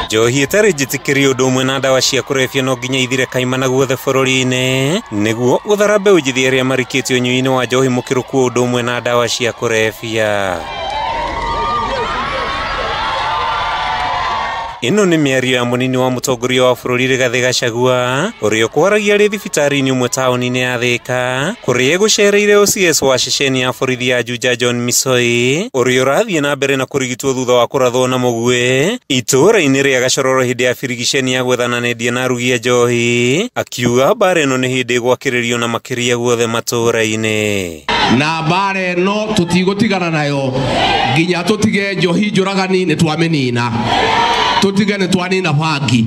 Njohi itari njitikirio undu umwe na ndawa cia kurebia no nginya ithire kaimana guothe bururi-ini niguo guthara mbeu njithi aria marikite unyui-ini wa njohi mukiruku undu umwe na ndawa cia kurebia. Ino ni miario ya munini wa mutongoria wa bururi Rigathi Gachagua uria ukwaragia ri thibitari-ini umwe tauni-ini ya Thika kuria gucereire OCS wa ceceni ya borithi ya Juja John Misoi uria urathie na mbere na kurigitwo thutha wa kurathwo na mugui itura-ini ria Gachororo hindi ya birigiceni ya gwethana nendia na ARUGI njohi akiuga mbara ino ni hindi gwakiririo na makiria guothe matura-ini na mbara ino tutigũtigana nayo nginya tutige njohi njũragani ni twamenina tutigane twanina bangi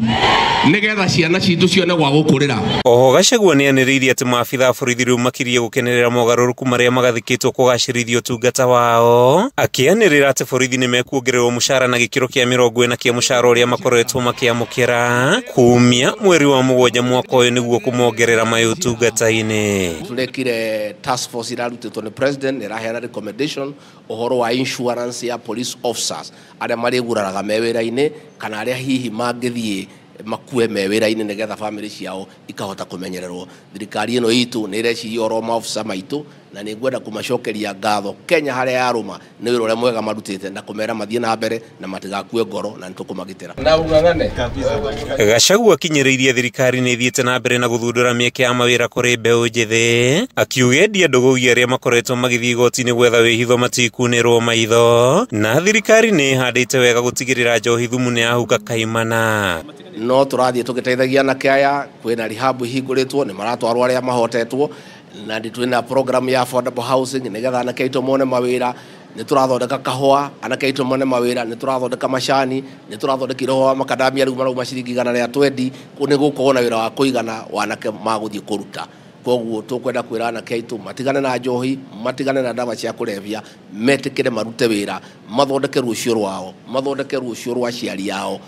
nigetha ciana citu cione gwa gukurira. Oho Gachagua ni aniriirie ati maabitha borithi riu makirie gukenerera mogaruruku maria magathikitwo kugacirithio tungata wao akianirira ati borithi ni mekuongererwo mushara na gikiro kia 40 kia mushara uria makoretwo makiamukira kumia mweri wa mugwanja mwaka uyu niguo kumongerera mayutungata-ini. Turekire task force irarutitwo ni president iraheana recommendation uhoro wa insurance ya police officers aria mari guraraga mewira-ini kana aria hihi mangithie makue mewira-ini nigetha family ciao ikahota kumenyererwo. Thirikari ino itu ni ireciria oro maofisa maitu na ni ngwenda kumacokeria ngatho Kenya haria yaruma ni wira uria mwega marutite na kumera mathie na mbere na matigakue ngoro na nitukumagitira na ung'ang'ane. Gachagua akinyiriirie thirikari ni ithiete na mbere na guthundura mieke ya mawira kuri mbeu njithi akiuga endia ndugugia aria makoretwo magithie igoti-ini gwetha wihitho matikunirwo maitho na thirikari ni ihandite wega gutigirira njohi thumu ni yahuka kaimana. No turathie tugiteithagia na kaya kwina rehab hinguritwo ni maratwarwo aria mahotetwo na nditwina program ya affordable housing nigetha anake aitu mone mawira ni turathondeka kahua anake aitu mone mawira ni turathondeka macani ni turathondekire ho makadamia riu marauma ciringi 120 ni gukorwo na wira wa kuigana wanake maguthie kuruta. Koguo tukwenda kwira anake aitu matigane na njohi matigane na ndawa cia kurebia metikire marute wira mathondeke rucio rwao mathondeke rucio rwa ciari yao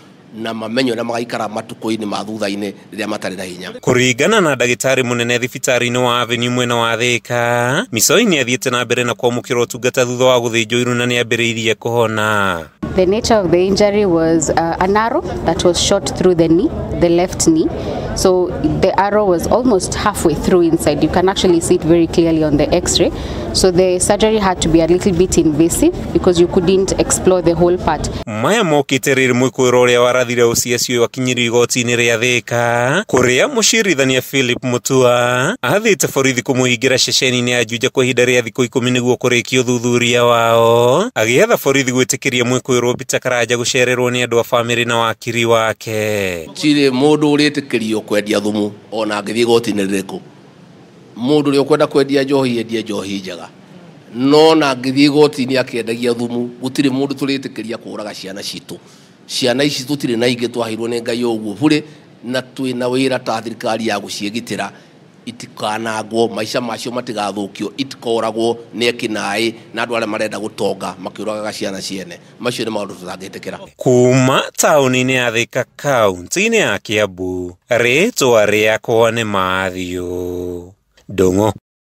na mamenyo na magaikara matuko-ini ma thutha-ini riria matari na hinya. Kuringana na ndagitari munene thibitari-ini wa Avenue mwena wa Thika Misoi ni athiete na mbere na kwamukira utungata thutha wa guthinjwo iru na ni ambiriirie kuhona. The nature of the injury was an arrow that was shot through the knee, the left knee. So the arrow was almost halfway through inside. You can actually see it very clearly on the x-ray. So the surgery had to be a little bit invasive because you couldn't explore the whole part. Maya mokite riri mwikwiro uria warathire OCS uyu akinyiri igoti-ini ria Thika kuria mucirithania Philip Mutua athite borithi kumuhingira ceceni-ini ya Juja kwa ihinda ria thiku 10 niguo kurikio thuthuria wao agietha borithi gwitikiria mwikwiro Peter Karaja gucererwo ni andu a family na wakiri wake. Chire mundu uritikirio kwendia thumu ona angithie igoti-ini ririku mundu ri ukwenda kwendia njohi endia njohi njega no na angithie igoti-ini akiendagia thumu gutiri mundu turitikiria kuraga ciana citu. Ciana ici tutire na ingi twahirwo ni Ngai uguo bure na twina wira ta thirikari ya guciegitira itikanagwo maisha macio matigathukio itikoragwo ni ekinaĩ na andu aria marenda gutonga makiuraga ciana ciene macio ni maundu tutangitikira. Kuma tauni-ini ya Thika kaunti-ini ya Kiambu ritwa riakwa ni Mathio Ndung'u.